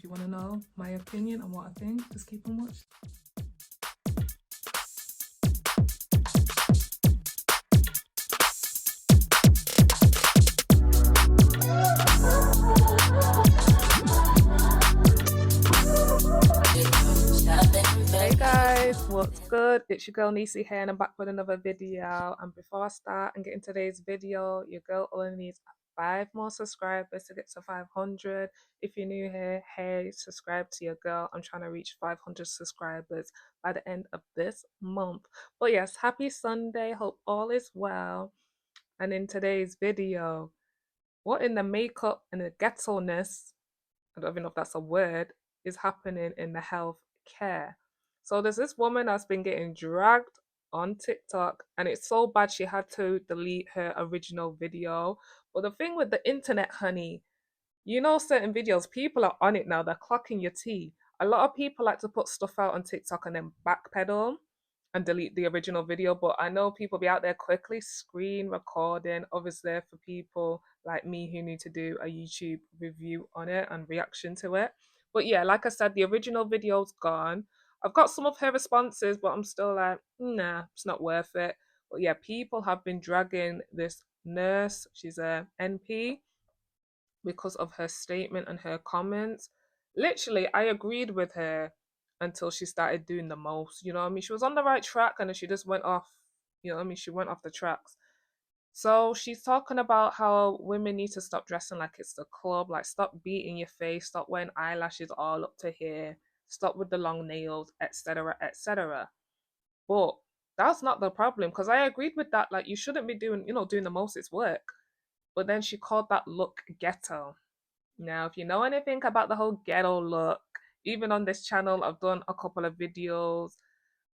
you want to know my opinion on what I think, just keep on watching. Hey guys, what's good? It's your girl Nisi here and I'm back with another video. And before I start and get into today's video, your girl only needs 5 more subscribers to get to 500. If you're new here, hey, subscribe to your girl. I'm trying to reach 500 subscribers by the end of this month. But yes, happy Sunday. Hope all is well. And in today's video, what in the makeup and the ghetto-ness, I don't even know if that's a word, is happening in the health care. So there's this woman that's been getting dragged on TikTok, and it's so bad she had to delete her original video. But the thing with the internet, honey, you know, certain videos, people are on it now, they're clocking your tea. A lot of people like to put stuff out on TikTok and then backpedal and delete the original video, but I know people be out there quickly screen recording, obviously for people like me who need to do a YouTube review on it and reaction to it. But yeah, like I said, the original video's gone. I've got some of her responses, but I'm still like, nah, it's not worth it. But yeah, people have been dragging this nurse, she's a NP, because of her statement and her comments. Literally, I agreed with her until she started doing the most. You know what I mean? She was on the right track and then she just went off, you know what I mean? She went off the tracks. So she's talking about how women need to stop dressing like it's the club, like stop beating your face, stop wearing eyelashes all up to here, stop with the long nails, etc., etc. But that's not the problem because I agreed with that. Like you shouldn't be doing, doing the most. It's work. But then she called that look ghetto. Now, if you know anything about the whole ghetto look, even on this channel, I've done a couple of videos.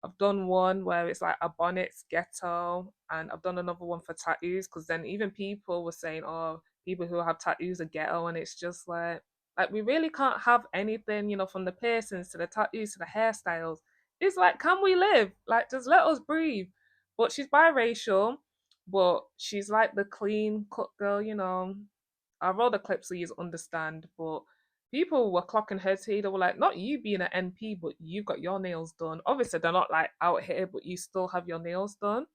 I've done one where it's like a bonnet's ghetto, and I've done another one for tattoos because then even people were saying, oh, people who have tattoos are ghetto, and it's just like we really can't have anything, from the piercings to the tattoos to the hairstyles. It's like, can we live? Like, just let us breathe. But she's biracial, but she's like the clean cut girl. I roll the clip so you understand, but people were clocking her tea. They were like, not you being an NP, but you've got your nails done. Obviously, they're not like out here, but you still have your nails done.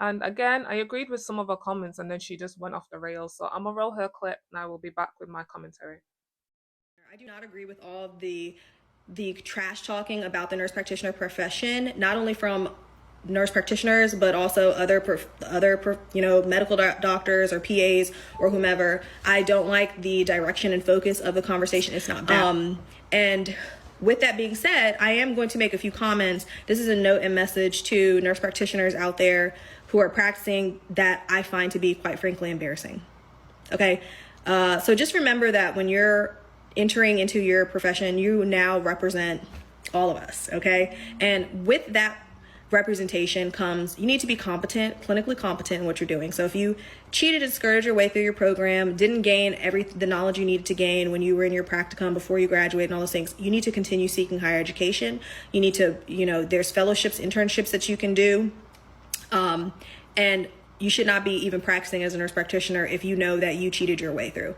And again, I agreed with some of her comments, and then she just went off the rails. So I'm gonna roll her clip, and I will be back with my commentary. I do not agree with all of the trash talking about the nurse practitioner profession, not only from nurse practitioners, but also other medical doctors or PAs or whomever. I don't like the direction and focus of the conversation. It's not bad. And with that being said, I am going to make a few comments. This is a note and message to nurse practitioners out there who are practicing that I find to be, quite frankly, embarrassing. Okay, so just remember that when you're entering into your profession, you now represent all of us, okay? And with that representation comes, you need to be competent, clinically competent in what you're doing. So if you cheated and skirted your way through your program, didn't gain the knowledge you needed to gain when you were in your practicum before you graduate and all those things, you need to continue seeking higher education. You need to, there's fellowships, internships that you can do. And you should not be even practicing as a nurse practitioner if you know that you cheated your way through.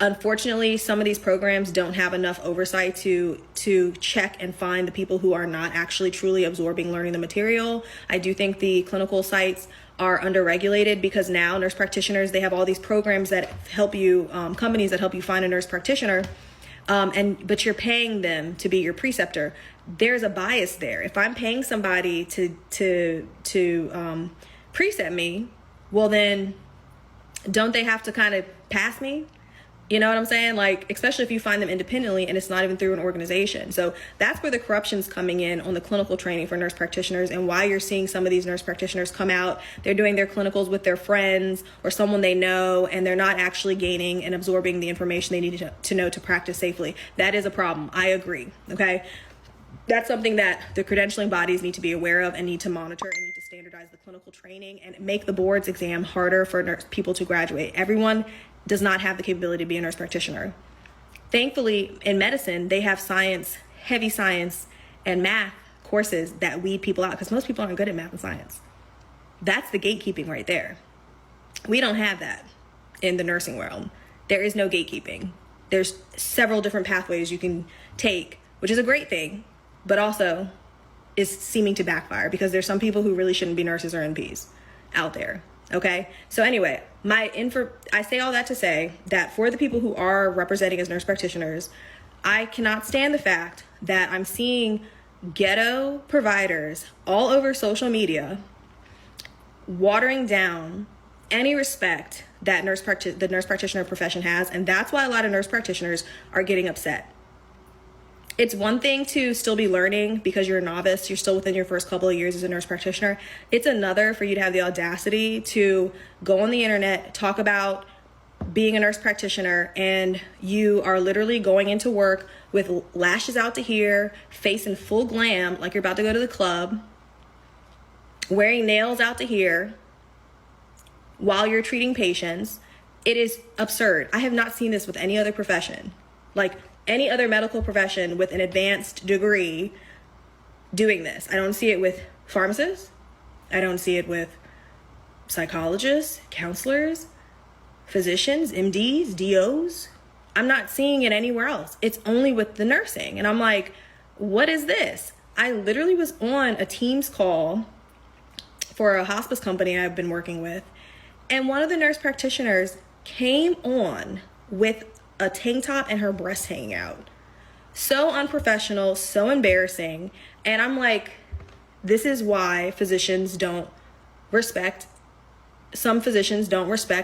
Unfortunately, some of these programs don't have enough oversight to check and find the people who are not actually truly absorbing learning the material. I do think the clinical sites are underregulated because now nurse practitioners, they have all these programs that help you, companies that help you find a nurse practitioner, but you're paying them to be your preceptor. There's a bias there. If I'm paying somebody to precept me, well then don't they have to kind of pass me? You know what I'm saying? Like, especially if you find them independently and it's not even through an organization. So that's where the corruption's coming in on the clinical training for nurse practitioners, and why you're seeing some of these nurse practitioners come out, they're doing their clinicals with their friends or someone they know, and they're not actually gaining and absorbing the information they need to know to practice safely. That is a problem. I agree. Okay. That's something that the credentialing bodies need to be aware of and need to monitor and need to standardize the clinical training and make the board's exam harder for people to graduate. Everyone does not have the capability to be a nurse practitioner. Thankfully, in medicine, they have science, heavy science, and math courses that weed people out because most people aren't good at math and science. That's the gatekeeping right there. We don't have that in the nursing world. There is no gatekeeping. There's several different pathways you can take, which is a great thing, but also is seeming to backfire because there's some people who really shouldn't be nurses or NPs out there. Okay. So anyway, I say all that to say that for the people who are representing as nurse practitioners, I cannot stand the fact that I'm seeing ghetto providers all over social media watering down any respect that the nurse practitioner profession has, and that's why a lot of nurse practitioners are getting upset. It's one thing to still be learning because you're a novice, you're still within your first couple of years as a nurse practitioner. It's another for you to have the audacity to go on the internet, talk about being a nurse practitioner, and you are literally going into work with lashes out to here, face in full glam like you're about to go to the club, wearing nails out to here while you're treating patients. It is absurd. I have not seen this with any other profession. Like any other medical profession with an advanced degree doing this. I don't see it with pharmacists. I don't see it with psychologists, counselors, physicians, MDs, DOs. I'm not seeing it anywhere else. It's only with the nursing. And I'm like, what is this? I literally was on a Teams call for a hospice company I've been working with, and one of the nurse practitioners came on with a tank top and her breasts hanging out. So unprofessional, so embarrassing. And I'm like, this is why some physicians don't respect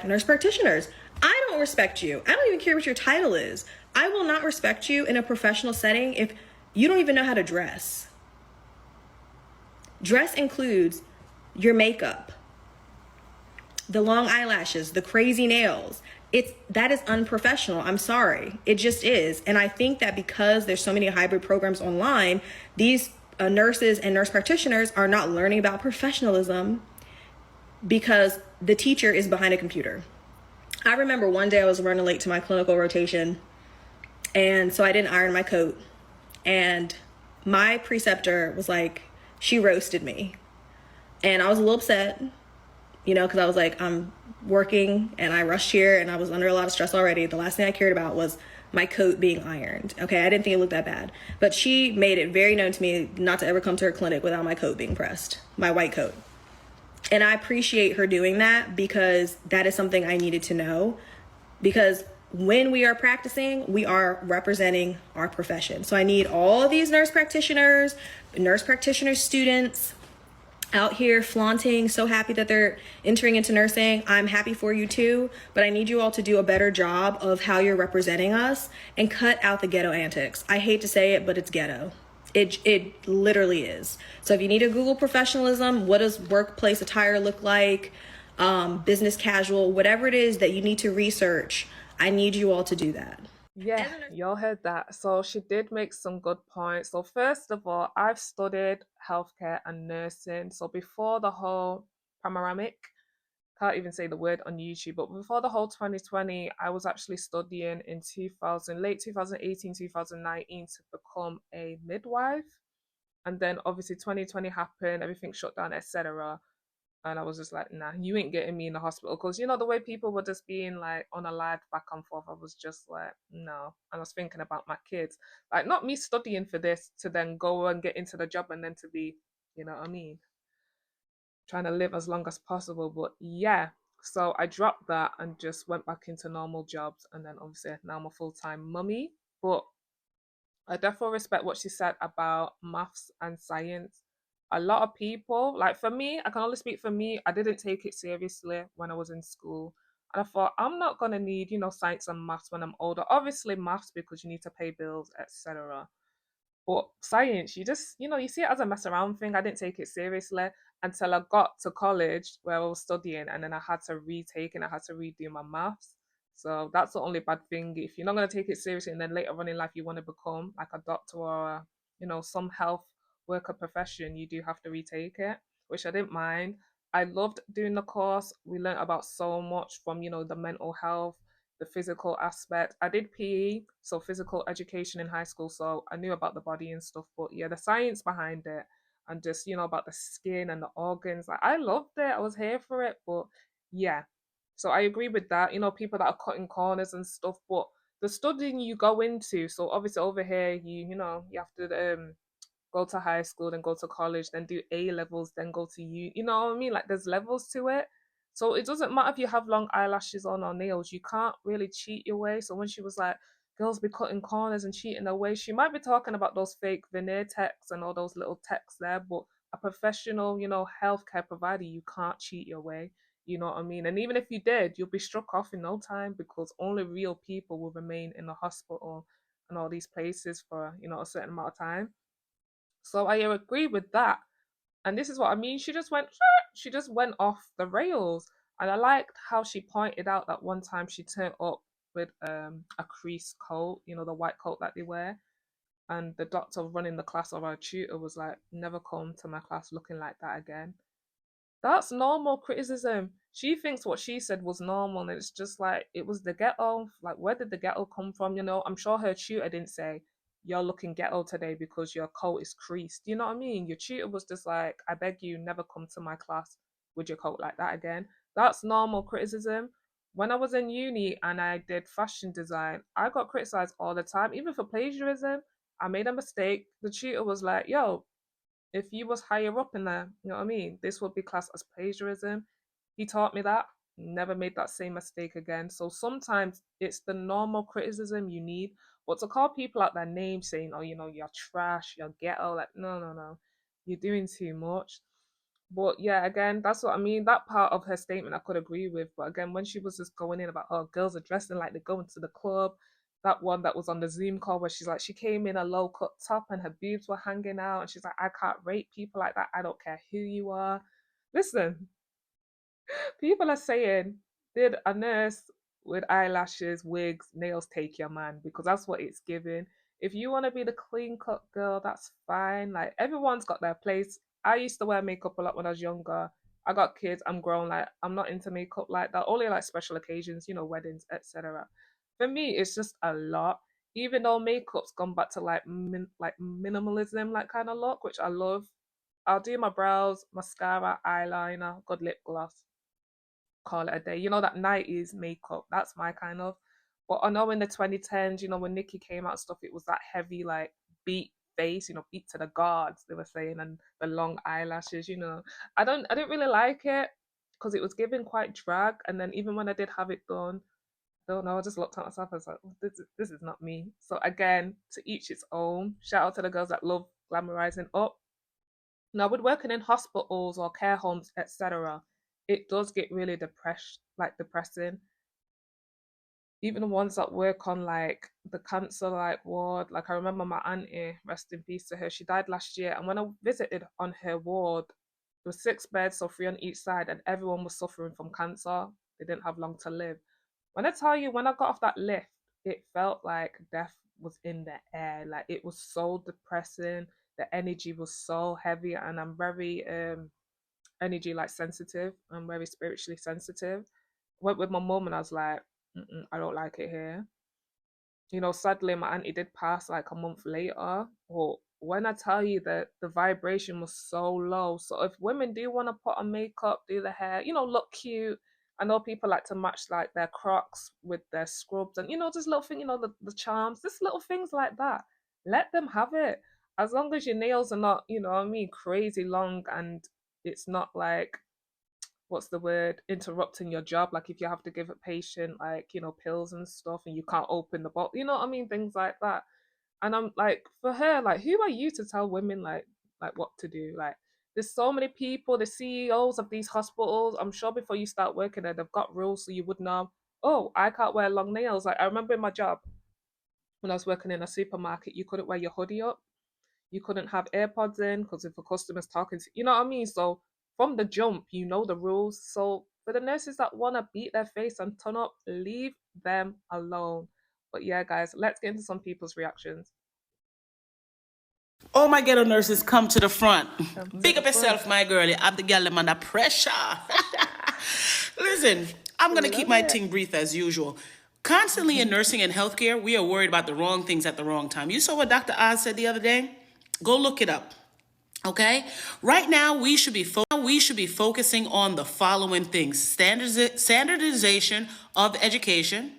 nurse practitioners. I don't respect you. I don't even care what your title is. I will not respect you in a professional setting if you don't even know how to dress. Dress includes your makeup, the long eyelashes, the crazy nails. That is unprofessional. I'm sorry. It just is. And I think that because there's so many hybrid programs online, these nurses and nurse practitioners are not learning about professionalism because the teacher is behind a computer. I remember one day I was running late to my clinical rotation, and so I didn't iron my coat. And my preceptor was like, she roasted me. And I was a little upset, because I was like, I'm working and I rushed here and I was under a lot of stress already. The last thing I cared about was my coat being ironed. Okay, I didn't think it looked that bad. But she made it very known to me not to ever come to her clinic without my coat being pressed, my white coat. And I appreciate her doing that because that is something I needed to know. Because when we are practicing, we are representing our profession. So I need all these nurse practitioner students out here flaunting, so happy that they're entering into nursing. I'm happy for you too, but I need you all to do a better job of how you're representing us and cut out the ghetto antics. I hate to say it, but it's ghetto. It literally is. So if you need to Google professionalism, what does workplace attire look like, business casual, whatever it is that you need to research, I need you all to do that. Yeah, y'all heard that. So she did make some good points. So first of all, I've studied healthcare and nursing. So before the whole panoramic, can't even say the word on YouTube, but before the whole 2020, I was actually studying in 2000, late 2018, 2019 to become a midwife. And then obviously 2020 happened, everything shut down, etc. And I was just like, nah, you ain't getting me in the hospital. Because, the way people were just being like on a live back and forth, I was just like, no. And I was thinking about my kids. Like, not me studying for this to then go and get into the job and then to be, you know what I mean? Trying to live as long as possible. But yeah, so I dropped that and just went back into normal jobs. And then obviously now I'm a full time mummy. But I definitely respect what she said about maths and science. A lot of people, like for me, I can only speak for me, I didn't take it seriously when I was in school. And I thought, I'm not going to need, science and maths when I'm older. Obviously, maths because you need to pay bills, etc. But science, you just, you see it as a mess around thing. I didn't take it seriously until I got to college where I was studying and then I had to retake and I had to redo my maths. So that's the only bad thing. If you're not going to take it seriously and then later on in life you want to become like a doctor or, some health worker profession, you do have to retake it, which I didn't mind. I loved doing the course. We learned about so much from, the mental health, the physical aspect. I did PE, so physical education in high school, so I knew about the body and stuff. But yeah, the science behind it and just about the skin and the organs, like I loved it. I was here for it. But yeah, so I agree with that. People that are cutting corners and stuff, but the studying you go into. So obviously over here, you have to go to high school, then go to college, then do A levels, then go to U. You know what I mean? Like there's levels to it. So it doesn't matter if you have long eyelashes on or nails, you can't really cheat your way. So when she was like, girls be cutting corners and cheating their way, she might be talking about those fake veneer techs and all those little techs there, but a professional, healthcare provider, you can't cheat your way. You know what I mean? And even if you did, you'll be struck off in no time because only real people will remain in the hospital and all these places for, a certain amount of time. So I agree with that. And this is what I mean. She just went off the rails. And I liked how she pointed out that one time she turned up with a creased coat, the white coat that they wear. And the doctor running the class or our tutor was like, never come to my class looking like that again. That's normal criticism. She thinks what she said was normal, and it's just like it was the ghetto. Like, where did the ghetto come from? I'm sure her tutor didn't say, "You're looking ghetto today because your coat is creased." You know what I mean? Your tutor was just like, "I beg you, never come to my class with your coat like that again." That's normal criticism. When I was in uni and I did fashion design, I got criticized all the time, even for plagiarism. I made a mistake. The tutor was like, "Yo, if you was higher up in there, you know what I mean? This would be classed as plagiarism." He taught me that. Never made that same mistake again. So sometimes it's the normal criticism you need. But to call people out their names saying, oh, you're trash, you're ghetto, like, no, no, no. You're doing too much. But yeah, again, that's what I mean. That part of her statement I could agree with. But again, when she was just going in about, oh, girls are dressing like they're going to the club, that one that was on the Zoom call where she's like, she came in a low cut top and her boobs were hanging out. And she's like, I can't rate people like that. I don't care who you are. Listen, people are saying, did a nurse with eyelashes, wigs, nails take your man? Because that's what it's giving. If you want to be the clean cut girl, that's fine. Like everyone's got their place. I used to wear makeup a lot when I was younger. I got kids, I'm grown, like I'm not into makeup like that. Only like special occasions, weddings, etc. For me, it's just a lot. Even though makeup's gone back to like like minimalism, like kind of look, which I love. I'll do my brows, mascara, eyeliner, good lip gloss, call it a day. That 90s makeup, that's my kind of. But I know in the 2010s, when Nicki came out and stuff, it was that heavy, like beat face, beat to the gods, they were saying, and the long eyelashes. I didn't really like it because it was giving quite drag. And then even when I did have it done, I don't know, I just looked at myself, I was like, oh, this is not me. So again, to each its own. Shout out to the girls that love glamorizing up. Now, with working in hospitals or care homes, etc., it does get really depressing. Even the ones that work on like the cancer like ward, like I remember my auntie, rest in peace to her, she died last year, and when I visited on her ward, there were 6 beds, so 3 on each side, and everyone was suffering from cancer. They didn't have long to live. When I tell you, when I got off that lift, it felt like death was in the air. Like it was so depressing. The energy was so heavy, and I'm very energy like sensitive. I'm very spiritually sensitive. Went with my mom, and I was like, I don't like it here. Sadly, my auntie did pass like a month later. But when I tell you that the vibration was so low, so if women do want to put on makeup, do the hair, look cute. I know people like to match like their Crocs with their scrubs and just little thing, the charms, just little things like that. Let them have it. As long as your nails are not, what I mean, crazy long, and it's not like, what's the word, interrupting your job, like if you have to give a patient like pills and stuff and you can't open the bottle, you know what I mean, things like that. And I'm like, for her, like, who are you to tell women like what to do? Like, there's so many people, the CEOs of these hospitals, I'm sure before you start working there, they've got rules so you would know, oh, I can't wear long nails. Like I remember in my job when I was working in a supermarket, you couldn't wear your hoodie up, you couldn't have AirPods in because if a customer's talking to you know what I mean? So from the jump, you know the rules. So for the nurses that want to beat their face and turn up, leave them alone. But yeah, guys, let's get into some people's reactions. All my ghetto nurses come to the front. Come to Big the up front. yourself, my girlie. I'm the girl them under pressure. Pressure. Listen, I'm gonna keep Love my it. thing brief as usual. Constantly in nursing and healthcare, we are worried about the wrong things at the wrong time. You saw what Dr. Oz said the other day? Go look it up. Okay? Right now, we should be focusing on the following things: standardization of education,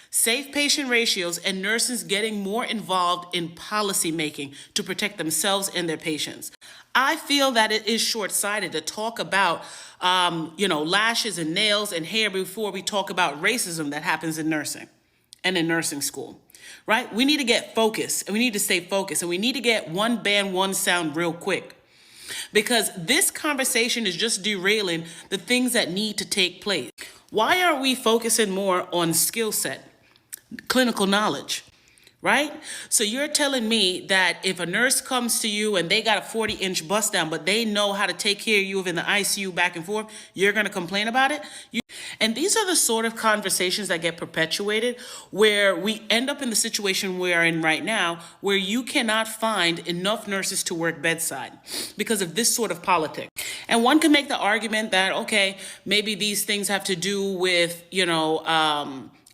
safe patient ratios, and nurses getting more involved in policy making to protect themselves and their patients. I feel that it is short-sighted to talk about, lashes and nails and hair before we talk about racism that happens in nursing and in nursing school, right? We need to get focused and we need to stay focused and we need to get one band, one sound real quick. Because this conversation is just derailing the things that need to take place. Why are we focusing more on skill set, clinical knowledge, right? So you're telling me that if a nurse comes to you and they got a 40-inch bust down, but they know how to take care of you in the ICU back and forth, you're going to complain about it? And these are the sort of conversations that get perpetuated where we end up in the situation we're in right now, where you cannot find enough nurses to work bedside because of this sort of politics. And one can make the argument that, okay, maybe these things have to do with,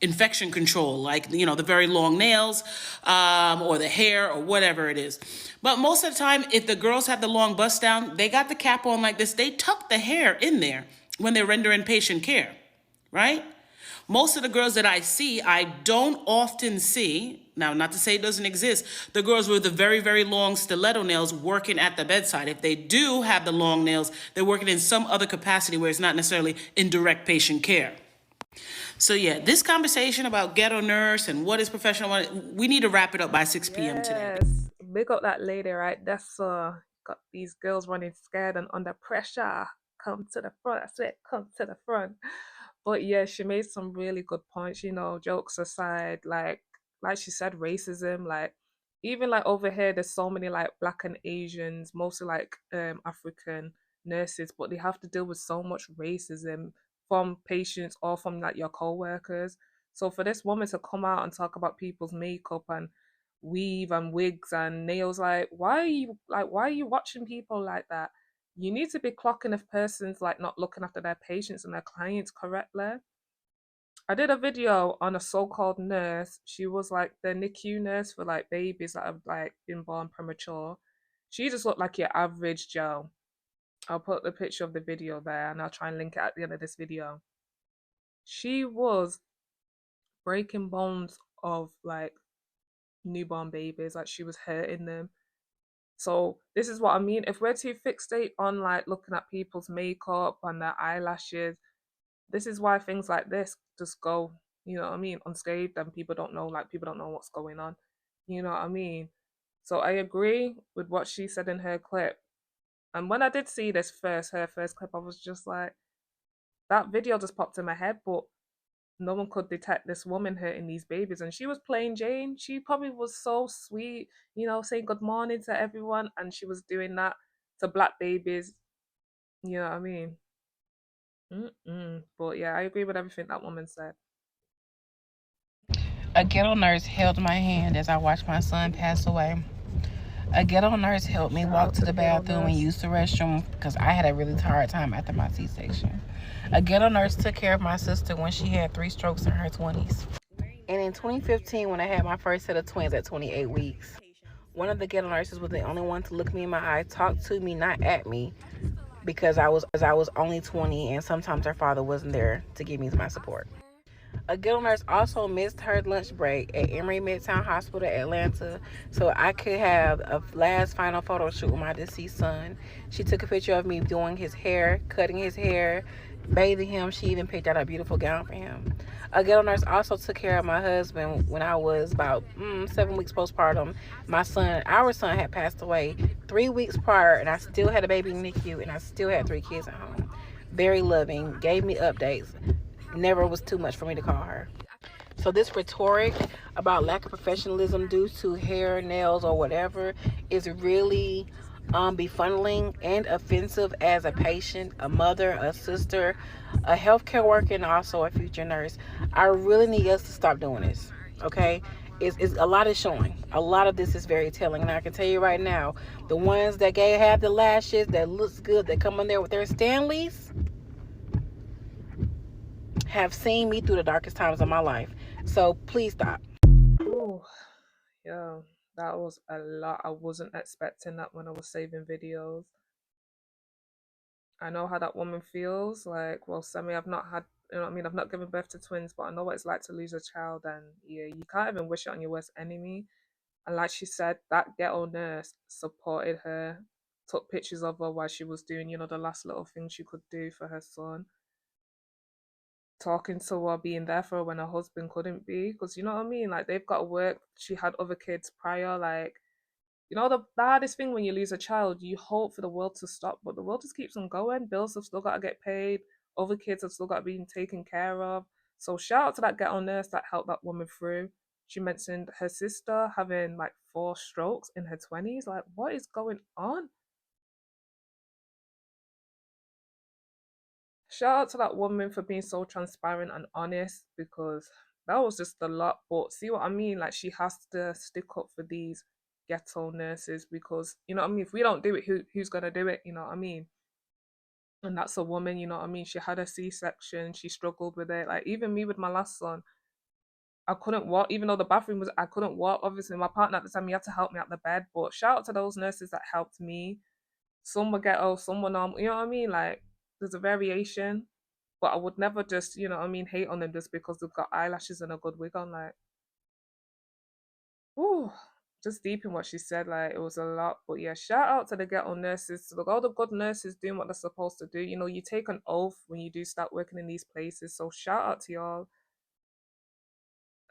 infection control, like, the very long nails or the hair or whatever it is. But most of the time, if the girls have the long bust down, they got the cap on like this, they tuck the hair in there when they're rendering patient care, right? Most of the girls that I see, I don't often see, now not to say it doesn't exist, the girls with the very, very long stiletto nails working at the bedside. If they do have the long nails, they're working in some other capacity where it's not necessarily in direct patient care. So yeah, this conversation about ghetto nurse and what is professional, we need to wrap it up by 6 p.m. today. Yes, big up that lady, right? That's got these girls running scared and under pressure. Come to the front. I said, come to the front. But yeah, she made some really good points. Jokes aside, like she said, racism. Like even like over here, there's so many like black and Asians, mostly like African nurses, but they have to deal with so much racism from patients or from like your co-workers. So for this woman to come out and talk about people's makeup and weave and wigs and nails, like why are you watching people like that? You need to be clocking if person's like not looking after their patients and their clients correctly. I did a video on a so-called nurse. She was like the NICU nurse for like babies that have like been born premature. She just looked like your average Joe. I'll put the picture of the video there and I'll try and link it at the end of this video. She was breaking bones of like newborn babies, like she was hurting them. So this is what I mean. If we're too fixate on like looking at people's makeup and their eyelashes, this is why things like this just go, unscathed, and people don't know what's going on. You know what I mean? So I agree with what she said in her clip. And when I did see her first clip, I was just like, that video just popped in my head, but no one could detect this woman hurting these babies. And she was plain Jane. She probably was so sweet, saying good morning to everyone. And she was doing that to black babies. You know what I mean? But yeah, I agree with everything that woman said. A ghetto nurse held my hand as I watched my son pass away. A ghetto nurse helped me Shout walk out to to the the ghetto bathroom and nurse. use the restroom because I had a really hard time after my C-section. A ghetto nurse took care of my sister when she had 3 strokes in her 20s. And in 2015, when I had my first set of twins at 28 weeks, one of the ghetto nurses was the only one to look me in my eye, talk to me, not at me, because I was only 20 and sometimes her father wasn't there to give me my support. A ghetto nurse also missed her lunch break at Emory Midtown Hospital, Atlanta, so I could have a last final photo shoot with my deceased son. She took a picture of me doing his hair, cutting his hair, bathing him. She even picked out a beautiful gown for him. A ghetto nurse also took care of my husband when I was about 7 weeks postpartum. Our son had passed away 3 weeks prior, and I still had a baby in NICU, and I still had 3 kids at home. Very loving, gave me updates. Never was too much for me to call her. So this rhetoric about lack of professionalism due to hair, nails, or whatever is really befuddling and offensive as a patient, a mother, a sister, a healthcare worker, and also a future nurse. I really need us to stop doing this, okay? It's a lot is showing. A lot of this is very telling. And I can tell you right now, the ones that have the lashes, that looks good, that come in there with their Stanleys, have seen me through the darkest times of my life. So please stop. Oh, yeah, that was a lot. I wasn't expecting that when I was saving videos. I know how that woman feels. Like, well, Sammy, I've not had You know what I mean? I've not given birth to twins, but I know what it's like to lose a child, and yeah, you can't even wish it on your worst enemy. And like she said, that ghetto nurse supported her, took pictures of her while she was doing, the last little thing she could do for her son, talking to her, being there for her when her husband couldn't be. Because you know what I mean? Like, they've got to work. She had other kids prior. Like, the hardest thing when you lose a child, you hope for the world to stop, but the world just keeps on going. Bills have still got to get paid. Other kids have still got to be taken care of. So shout out to that ghetto nurse that helped that woman through. She mentioned her sister having like 4 strokes in her 20s. Like, what is going on? Shout out to that woman for being so transparent and honest, because that was just a lot. But see what I mean? Like, she has to stick up for these ghetto nurses, because you know what I mean? If we don't do it, who's gonna do it? You know what I mean? And that's a woman, you know what I mean? She had a C-section, she struggled with it. Like, even me with my last son, I couldn't walk, even though the bathroom was, I couldn't walk. Obviously, my partner at the time, he had to help me out the bed. But shout out to those nurses that helped me. Some were ghetto, some were normal. You know what I mean? Like, there's a variation. But I would never just, you know what I mean, hate on them just because they've got eyelashes and a good wig on. Like, ooh, just deep in what she said, like, it was a lot. But yeah, shout out to the ghetto nurses, to all the good nurses doing what they're supposed to do. You know, you take an oath when you do start working in these places. So shout out to y'all.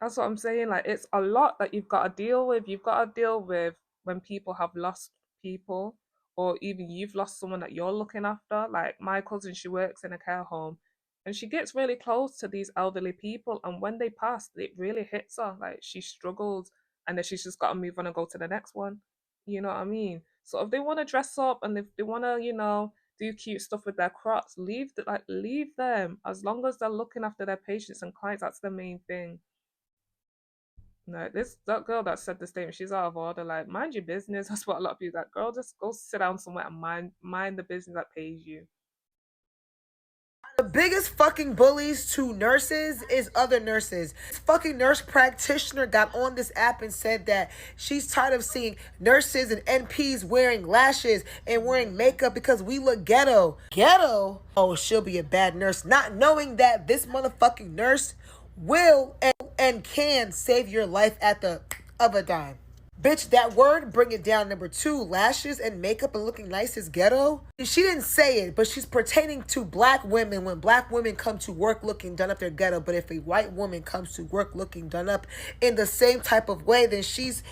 That's what I'm saying. Like, it's a lot that you've got to deal with. You've got to deal with when people have lost people, or even you've lost someone that you're looking after. Like, my cousin, she works in a care home, and she gets really close to these elderly people. And when they pass, it really hits her. Like, she struggles, and then she's just got to move on and go to the next one. You know what I mean? So if they want to dress up and if they want to, do cute stuff with their crops, leave them. As long as they're looking after their patients and clients, that's the main thing. No, that girl that said the statement, she's out of order. Like, mind your business. That's what a lot of people. That girl, just go sit down somewhere and mind the business that pays you. The biggest fucking bullies to nurses is other nurses. This fucking nurse practitioner got on this app and said that she's tired of seeing nurses and NPs wearing lashes and wearing makeup because we look ghetto. Ghetto? Oh, she'll be a bad nurse, not knowing that this motherfucking nurse will and can save your life at the of a dime. Bitch, that word, bring it down. Number 2, lashes and makeup and looking nice is ghetto. She didn't say it, but she's pertaining to black women. When black women come to work looking done up, they're ghetto. But if a white woman comes to work looking done up in the same type of way, then she's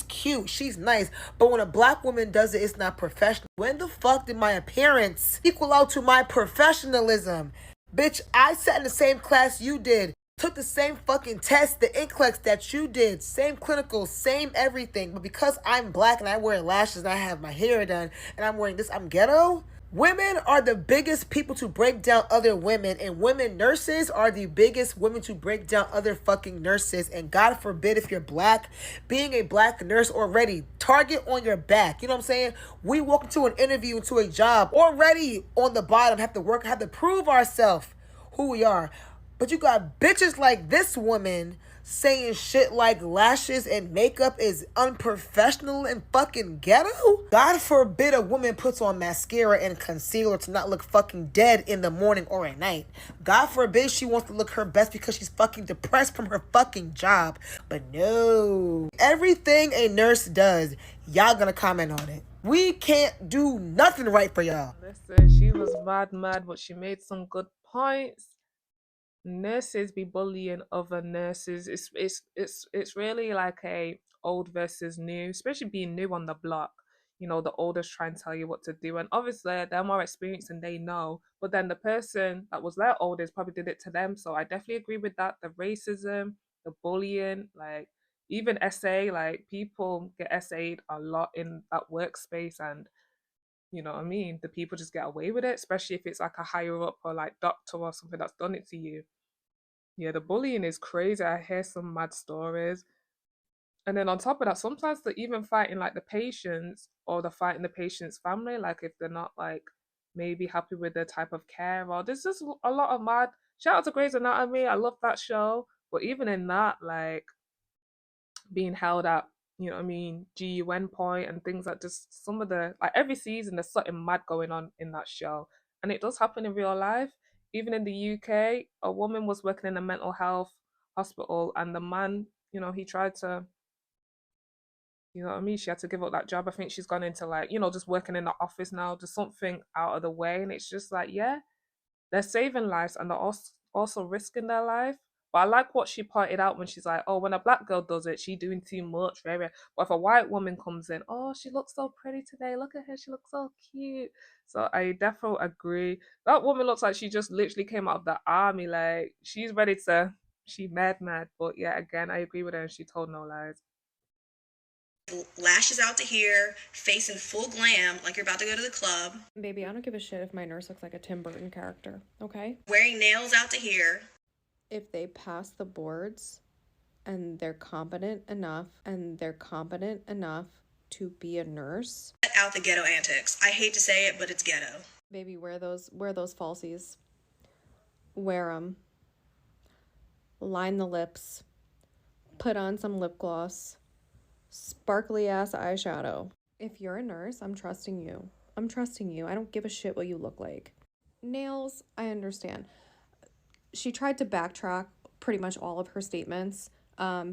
cute, she's nice. But when a black woman does it, it's not professional. When the fuck did my appearance equal out to my professionalism? Bitch, I sat in the same class you did. Took the same fucking test, the NCLEX that you did, same clinical, same everything. But because I'm black and I wear lashes and I have my hair done and I'm wearing this, I'm ghetto? Women are the biggest people to break down other women, and women nurses are the biggest women to break down other fucking nurses. And God forbid if you're black, being a black nurse already, target on your back. You know what I'm saying? We walk into an interview, into a job, already on the bottom, have to work, have to prove ourselves who we are. But you got bitches like this woman saying shit like lashes and makeup is unprofessional and fucking ghetto? God forbid a woman puts on mascara and concealer to not look fucking dead in the morning or at night. God forbid she wants to look her best because she's fucking depressed from her fucking job. But no. Everything a nurse does, y'all gonna comment on it. We can't do nothing right for y'all. Listen, she was mad, but she made some good points. Nurses be bullying other nurses. It's really like a old versus new, especially being new on the block. The oldest try and tell you what to do, and obviously they're more experienced and they know. But then the person that was their oldest probably did it to them. So I definitely agree with that. The racism, the bullying, like even SA, like people get SA'd a lot in that workspace, and you know what I mean. The people just get away with it, especially if it's like a higher up or like doctor or something that's done it to you. Yeah, the bullying is crazy. I hear some mad stories. And then on top of that, sometimes they're even fighting like the patients, or they're fighting the patient's family, like if they're not like maybe happy with their type of care. Or there's just a lot of mad. Shout out to Grey's Anatomy. I love that show. But even in that, like being held at, you know what I mean, GUN point and things like, just some of the, like every season there's something mad going on in that show. And it does happen in real life. even in the UK, a woman was working in a mental health hospital, and the man, he tried to, she had to give up that job. I think she's gone into like, just working in the office now, just something out of the way. And it's just like, yeah, they're saving lives and they're also risking their life. But I like what she pointed out when she's like, oh, when a black girl does it, she doing too much. Right, right. But if a white woman comes in, oh, she looks so pretty today. Look at her. She looks so cute. So I definitely agree. That woman looks like she just literally came out of the army. Like, she's ready to, she mad. But yeah, again, I agree with her and she told no lies. Lashes out to here, face in full glam, like you're about to go to the club. Baby, I don't give a shit if my nurse looks like a Tim Burton character, okay? Wearing nails out to here. If they pass the boards and they're competent enough to be a nurse. Out the ghetto antics. I hate to say it, but it's ghetto. Baby, wear those falsies. Wear them. Line the lips. Put on some lip gloss. Sparkly ass eyeshadow. If you're a nurse, I'm trusting you. I don't give a shit what you look like. Nails, I understand. She tried to backtrack pretty much all of her statements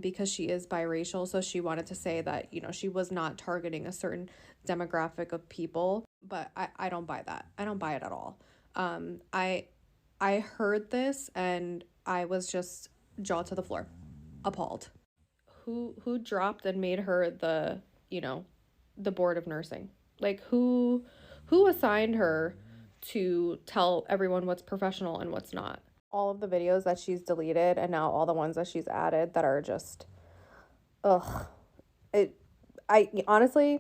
because she is biracial. So she wanted to say that, she was not targeting a certain demographic of people. But I don't buy that. I don't buy it at all. I heard this and I was just jaw to the floor, appalled. Who dropped and made her the board of nursing? Like who assigned her to tell everyone what's professional and what's not? All of the videos that she's deleted and now all the ones that she's added that are just I honestly,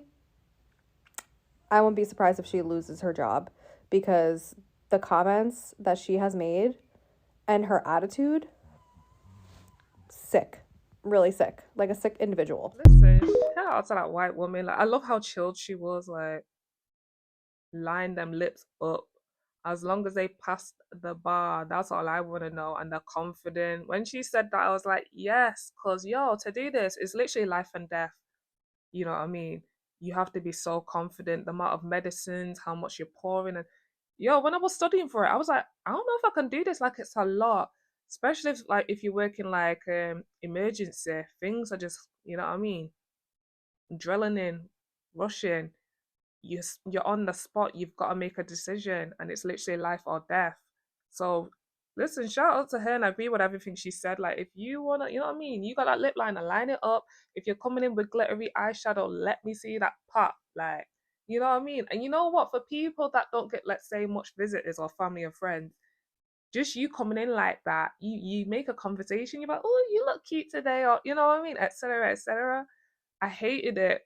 I wouldn't be surprised if she loses her job because the comments that she has made and her attitude, sick. Really sick, like a sick individual. Listen, shout out to that white woman. Like, I love how chilled she was. Like, line them lips up. As long as they passed the bar, that's all I want to know. And they're confident. When she said that, I was like, yes, because yo, to do this is literally life and death. You know what I mean? You have to be so confident. The amount of medicines, how much you're pouring, and yo, when I was studying for it, I was like, I don't know if I can do this. Like, it's a lot, especially if you work in like emergency. Things are just, you know what I mean, drilling in, rushing. You're on the spot. You've got to make a decision, and it's literally life or death. So listen, shout out to her, and I agree with everything she said. Like, if you wanna, you know what I mean, you got that lip liner, line it up. If you're coming in with glittery eyeshadow, let me see that pop. Like, you know what I mean. And you know what? For people that don't get, let's say, much visitors or family and friends, just you coming in like that, you make a conversation. You're like, oh, you look cute today, or you know what I mean, etc., etc. I hated it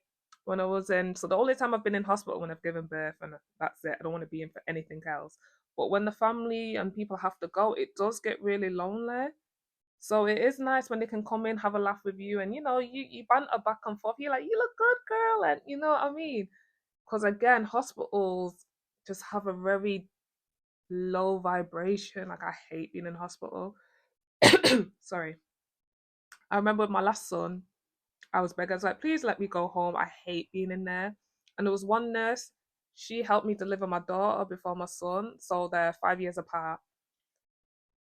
when I was in. So the only time I've been in hospital when I've given birth, and that's it. I don't want to be in for anything else. But when the family and people have to go, it does get really lonely. So it is nice when they can come in, have a laugh with you, and you banter back and forth. You're like, you look good, girl, and you know what I mean. Because again, hospitals just have a very low vibration. Like, I hate being in hospital. Sorry. I remember with my last son, I was begging. I was like, please let me go home. I hate being in there. And there was one nurse, she helped me deliver my daughter before my son. So they're 5 years apart.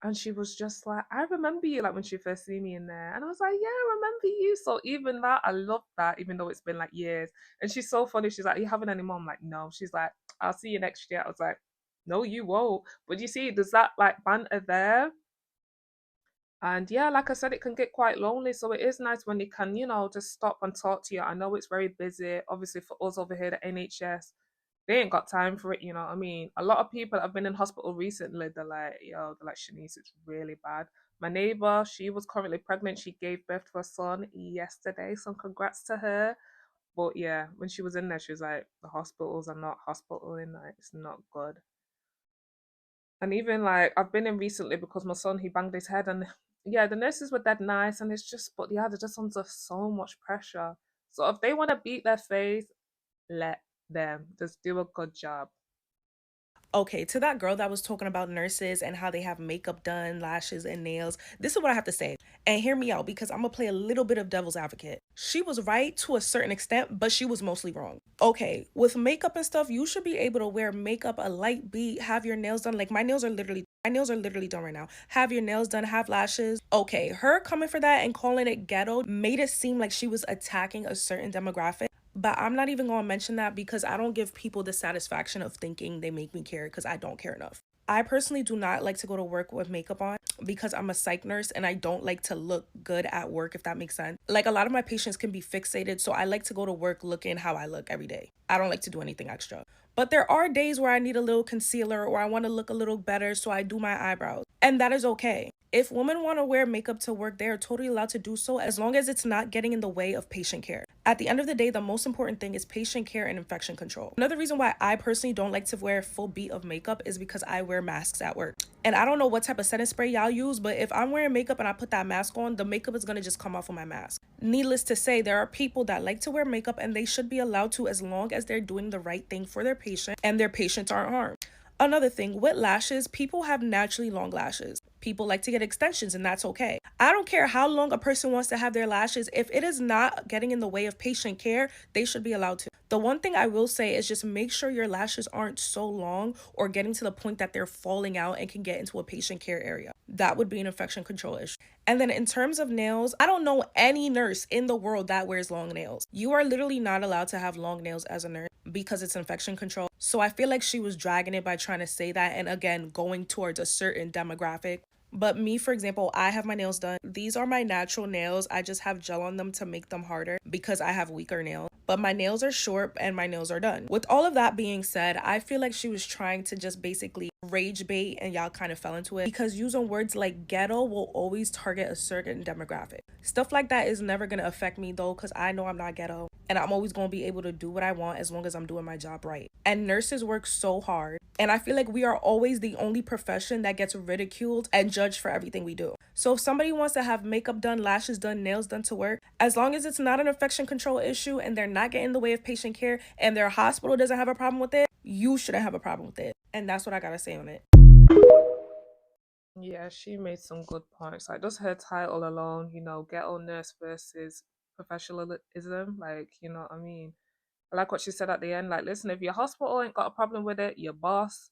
And she was just like, I remember you, like when she first see me in there. And I was like, yeah, I remember you. So even that, I love that, even though it's been like years. And she's so funny. She's like, you having any more? I'm like, no. She's like, I'll see you next year. I was like, no, you won't. But you see, there's that like banter there. And yeah, like I said, it can get quite lonely. So it is nice when they can, just stop and talk to you. I know it's very busy. Obviously, for us over here, the NHS, they ain't got time for it, you know what I mean? A lot of people that have been in hospital recently, they're like, Shanice, it's really bad. My neighbor, she was currently pregnant. She gave birth to a son yesterday. So congrats to her. But yeah, when she was in there, she was like, the hospitals are not hospitaling. Like, it's not good. And even like I've been in recently because my son, he banged his head, and yeah, the nurses were dead nice, and it's just, but yeah, they're just under so much pressure. So if they want to beat their faith, let them just do a good job. Okay, to that girl that was talking about nurses and how they have makeup done, lashes, and nails, this is what I have to say. And hear me out, because I'm gonna play a little bit of devil's advocate. She was right to a certain extent, but she was mostly wrong. Okay, with makeup and stuff, you should be able to wear makeup, a light beat, have your nails done. Like my nails are literally done right now. Have your nails done, have lashes. Okay, her coming for that and calling it ghetto made it seem like she was attacking a certain demographic. But I'm not even gonna mention that because I don't give people the satisfaction of thinking they make me care, because I don't care enough. I personally do not like to go to work with makeup on because I'm a psych nurse and I don't like to look good at work, if that makes sense. Like a lot of my patients can be fixated, so I like to go to work looking how I look every day. I don't like to do anything extra. But there are days where I need a little concealer or I want to look a little better, so I do my eyebrows. And that is okay. If women want to wear makeup to work, they are totally allowed to do so as long as it's not getting in the way of patient care. At the end of the day, the most important thing is patient care and infection control. Another reason why I personally don't like to wear a full beat of makeup is because I wear masks at work. And I don't know what type of setting spray y'all use, but if I'm wearing makeup and I put that mask on, the makeup is going to just come off of my mask. Needless to say, there are people that like to wear makeup and they should be allowed to as long as they're doing the right thing for their patient and their patients aren't harmed. Another thing, with lashes, people have naturally long lashes. People like to get extensions and that's okay. I don't care how long a person wants to have their lashes. If it is not getting in the way of patient care, they should be allowed to. The one thing I will say is just make sure your lashes aren't so long or getting to the point that they're falling out and can get into a patient care area. That would be an infection control issue. And then in terms of nails, I don't know any nurse in the world that wears long nails. You are literally not allowed to have long nails as a nurse because it's infection control. So I feel like she was dragging it by trying to say that, and again, going towards a certain demographic. But me, for example, I have my nails done. These are my natural nails. I just have gel on them to make them harder because I have weaker nails. But my nails are short and my nails are done. With all of that being said, I feel like she was trying to just basically rage bait and y'all kind of fell into it because using words like ghetto will always target a certain demographic. Stuff like that is never going to affect me though, because I know I'm not ghetto and I'm always going to be able to do what I want as long as I'm doing my job right. And nurses work so hard. And I feel like we are always the only profession that gets ridiculed and judged for everything we do. So if somebody wants to have makeup done, lashes done, nails done to work, as long as it's not an infection control issue and they're not getting in the way of patient care and their hospital doesn't have a problem with it, you shouldn't have a problem with it. And that's what I gotta say on it. Yeah, she made some good points. Like, just her title alone, ghetto nurse versus professionalism. Like, you know what I mean? I like what she said at the end. Like, listen, if your hospital ain't got a problem with it, your boss,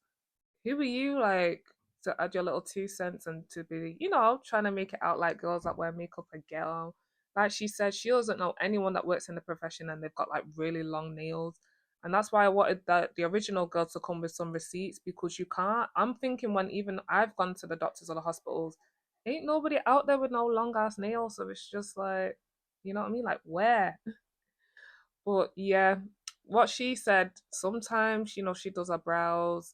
who are you, like, to add your little 2 cents and to be, trying to make it out like girls that wear makeup are ghetto. Like she said, she doesn't know anyone that works in the profession and they've got like really long nails. And that's why I wanted the original girl to come with some receipts, because you can't. I'm thinking when even I've gone to the doctors or the hospitals, ain't nobody out there with no long ass nails. So it's just like, you know what I mean? Like, where? But yeah, what she said, sometimes, she does her brows,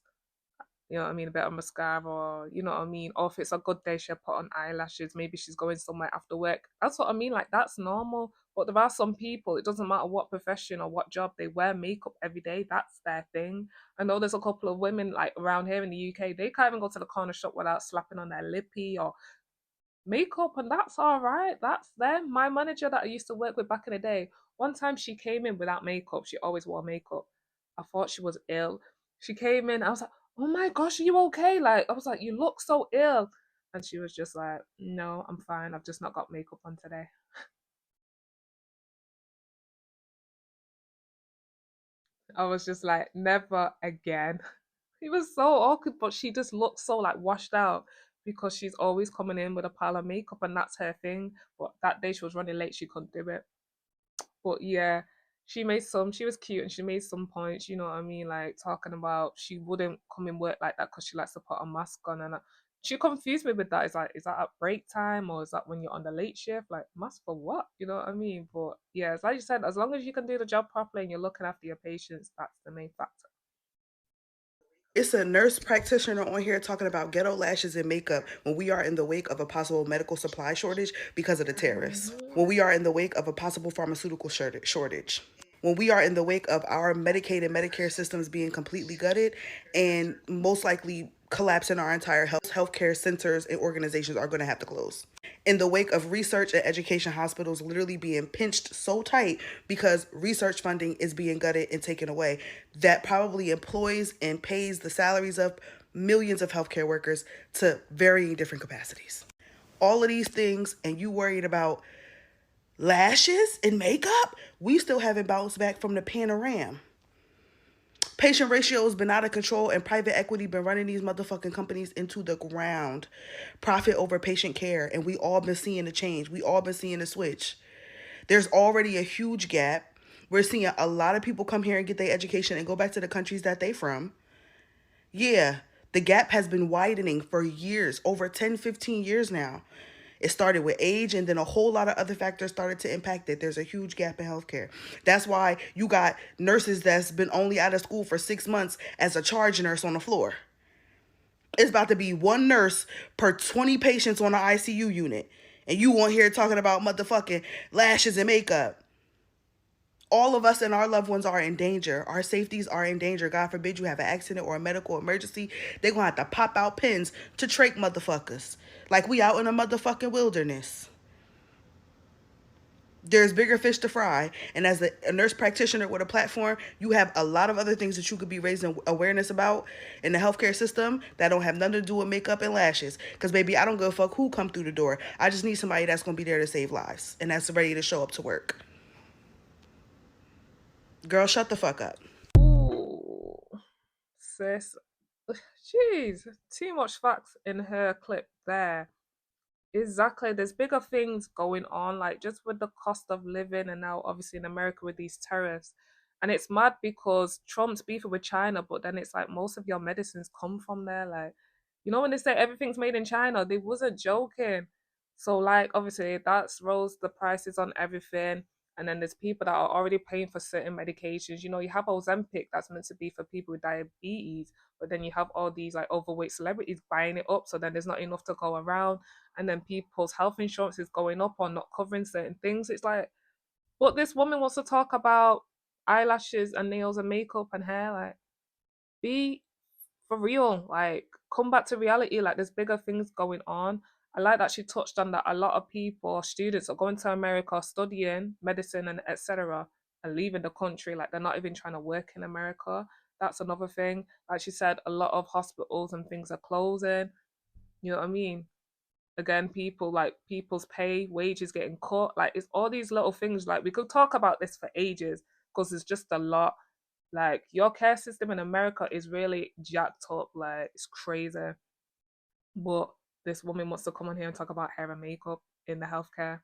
you know what I mean, a bit of mascara, you know what I mean? Or if it's a good day, she'll put on eyelashes. Maybe she's going somewhere after work. That's what I mean. Like, that's normal. But there are some people, it doesn't matter what profession or what job, they wear makeup every day. That's their thing. I know there's a couple of women, like, around here in the UK, they can't even go to the corner shop without slapping on their lippy or makeup, and that's all right. That's them. My manager that I used to work with back in the day, one time she came in without makeup. She always wore makeup. I thought she was ill. She came in, I was like, oh my gosh, are you okay? Like, I was like, you look so ill. And she was just like, no, I'm fine. I've just not got makeup on today. I was just like, never again. It was so awkward, but she just looked so like washed out because she's always coming in with a pile of makeup and that's her thing. But that day she was running late, she couldn't do it. But yeah, she was cute and she made some points, you know what I mean? Like talking about she wouldn't come in work like that because she likes to put a mask on. And she confused me with that. Is that at break time or is that when you're on the late shift? Like, mask for what? You know what I mean? But yeah, as like you said, as long as you can do the job properly and you're looking after your patients, that's the main factor. It's a nurse practitioner on here talking about ghetto lashes and makeup when we are in the wake of a possible medical supply shortage because of the tariffs. When we are in the wake of a possible pharmaceutical shortage. When we are in the wake of our Medicaid and Medicare systems being completely gutted and most likely collapsing, our entire healthcare centers and organizations are going to have to close. In the wake of research and education hospitals literally being pinched so tight because research funding is being gutted and taken away, that probably employs and pays the salaries of millions of healthcare workers to varying different capacities. all of these things, and you worried about lashes and makeup, we still haven't bounced back from the panorama. Patient ratio has been out of control, and private equity been running these motherfucking companies into the ground. Profit over patient care, and we all been seeing the change. We all been seeing the switch. There's already a huge gap. We're seeing a lot of people come here and get their education and go back to the countries that they from. Yeah, the gap has been widening for years, over 10, 15 years now. It started with age, and then a whole lot of other factors started to impact it. There's a huge gap in healthcare. That's why you got nurses that's been only out of school for 6 months as a charge nurse on the floor. It's about to be one nurse per 20 patients on the ICU unit. And you won't hear talking about motherfucking lashes and makeup. All of us and our loved ones are in danger. Our safeties are in danger. God forbid you have an accident or a medical emergency. They're going to have to pop out pins to trach motherfuckers. Like we out in a motherfucking wilderness. There's bigger fish to fry. And as a nurse practitioner with a platform, you have a lot of other things that you could be raising awareness about in the healthcare system that don't have nothing to do with makeup and lashes. Because, baby, I don't give a fuck who come through the door. I just need somebody that's going to be there to save lives. And that's ready to show up to work. Girl, shut the fuck up. Ooh, sis. Jeez, too much facts in her clip there. Exactly. There's bigger things going on, like just with the cost of living, and now obviously in America with these tariffs. And it's mad because Trump's beefing with China, but then it's like most of your medicines come from there. Like, when they say everything's made in China, they wasn't joking. So, like, obviously, that's rose the prices on everything. And then there's people that are already paying for certain medications. You have Ozempic that's meant to be for people with diabetes, but then you have all these like overweight celebrities buying it up. So then there's not enough to go around, and then people's health insurance is going up or not covering certain things. It's like, but this woman wants to talk about eyelashes and nails and makeup and hair. Like, be for real. Like, come back to reality. Like, there's bigger things going on. I like that she touched on that. A lot of people, students, are going to America studying medicine and etc. and leaving the country. Like, they're not even trying to work in America. That's another thing. Like she said, a lot of hospitals and things are closing. You know what I mean? Again, people's pay, wages getting cut. Like, it's all these little things. Like, we could talk about this for ages because it's just a lot. Like, your care system in America is really jacked up. Like, it's crazy. But this woman wants to come on here and talk about hair and makeup in the healthcare.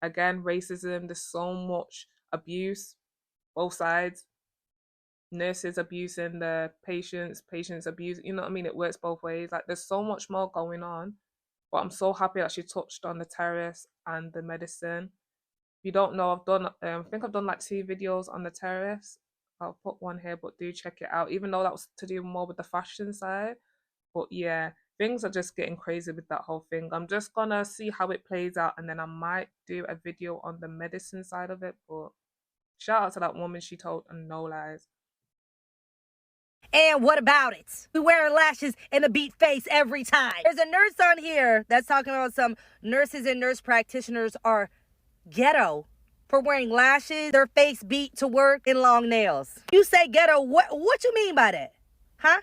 Again, racism. There's so much abuse, both sides. Nurses abusing the patients, patients abuse. You know what I mean? It works both ways. Like, there's so much more going on. But I'm so happy that she touched on the tariffs and the medicine. If you don't know, I think I've done like 2 videos on the tariffs. I'll put one here, but do check it out. Even though that was to do more with the fashion side, but yeah, things are just getting crazy with that whole thing. I'm just gonna see how it plays out, and then I might do a video on the medicine side of it. But shout out to that woman, she told no lies. And what about it? We wear lashes and a beat face every time. There's a nurse on here that's talking about some nurses and nurse practitioners are ghetto for wearing lashes, their face beat to work, and long nails. You say ghetto, what you mean by that? Huh?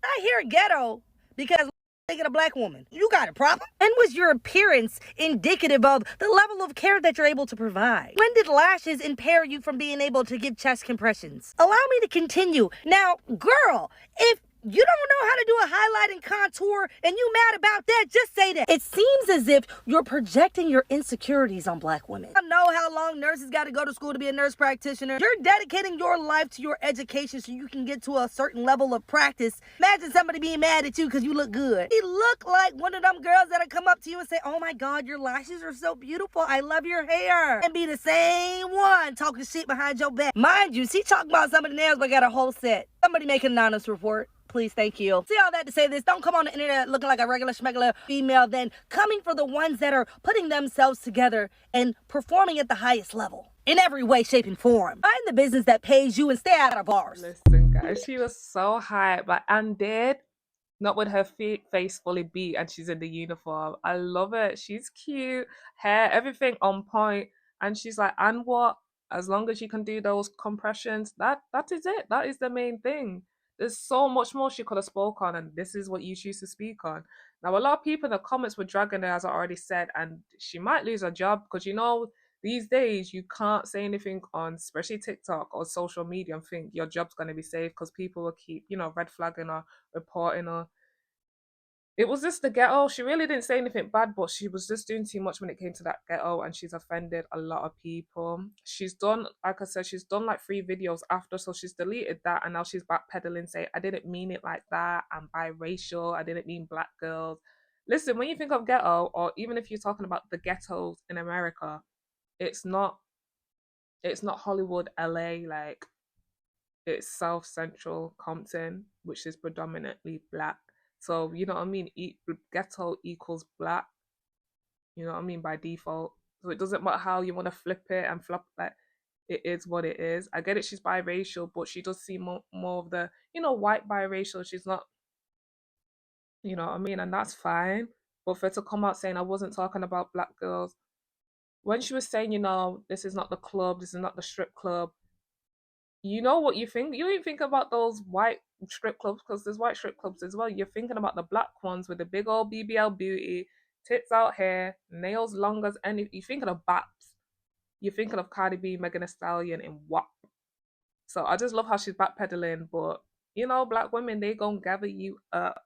I hear ghetto because thinking a black woman. You got a problem? When was your appearance indicative of the level of care that you're able to provide? When did lashes impair you from being able to give chest compressions? Allow me to continue. Now, girl, if you don't know how to do a highlight and contour and you mad about that, just say that. It seems as if you're projecting your insecurities on black women. I know how long nurses got to go to school to be a nurse practitioner. You're dedicating your life to your education so you can get to a certain level of practice. Imagine somebody being mad at you because you look good. You look like one of them girls that'll come up to you and say, oh my God, your lashes are so beautiful. I love your hair. And be the same one talking shit behind your back. Mind you, she talking about somebody nails but got a whole set. Somebody make an anonymous report. Please, thank you. See all that to say this. Don't come on the internet looking like a regular schmegular female, then coming for the ones that are putting themselves together and performing at the highest level. In every way, shape, and form. Find the business that pays you and stay out of ours. Listen, guys, she was so hyped, but and did not with her face fully beat, and she's in the uniform. I love it. She's cute, hair, everything on point, and she's like, and what? As long as you can do those compressions, that is it. That is the main thing. There's so much more she could have spoke on, and this is what you choose to speak on. Now, a lot of people in the comments were dragging her, as I already said, and she might lose her job because these days you can't say anything on, especially TikTok or social media, and think your job's going to be safe because people will keep, red flagging her, reporting her. It was just the ghetto. She really didn't say anything bad, but she was just doing too much when it came to that ghetto, and she's offended a lot of people. She's done, like I said, she's done like 3 videos after, so she's deleted that, and now she's backpedaling, saying, I didn't mean it like that. I'm biracial. I didn't mean black girls. Listen, when you think of ghetto, or even if you're talking about the ghettos in America, it's not Hollywood, LA, like it's South Central Compton, which is predominantly black. So you know what I mean? Ghetto equals black. You know what I mean, by default. So it doesn't matter how you want to flip it and flop, like it is what it is. I get it, she's biracial, but she does seem more of the, white biracial. She's not, you know what I mean, and that's fine. But for her to come out saying I wasn't talking about black girls, when she was saying, this is not the club, this is not the strip club, you know what you think? You don't think about those white strip clubs because there's white strip clubs as well. You're thinking about the black ones with the big old BBL beauty, tits out hair, nails long as any. You're thinking of Baps. You're thinking of Cardi B, Megan Thee Stallion, and WAP. So I just love how she's backpedaling, but black women, they gonna gather you up.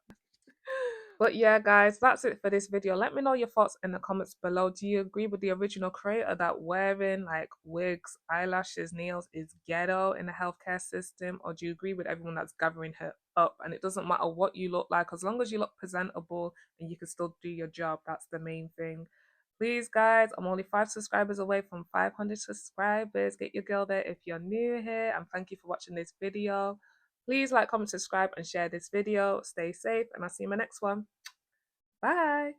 But yeah, guys, that's it for this video. Let me know your thoughts in the comments below. Do you agree with the original creator that wearing like wigs, eyelashes, nails is ghetto in the healthcare system? Or do you agree with everyone that's gathering her up? And it doesn't matter what you look like, as long as you look presentable and you can still do your job. That's the main thing. Please, guys, I'm only 5 subscribers away from 500 subscribers. Get your girl there if you're new here. And thank you for watching this video. Please like, comment, subscribe, and share this video. Stay safe, and I'll see you in my next one. Bye.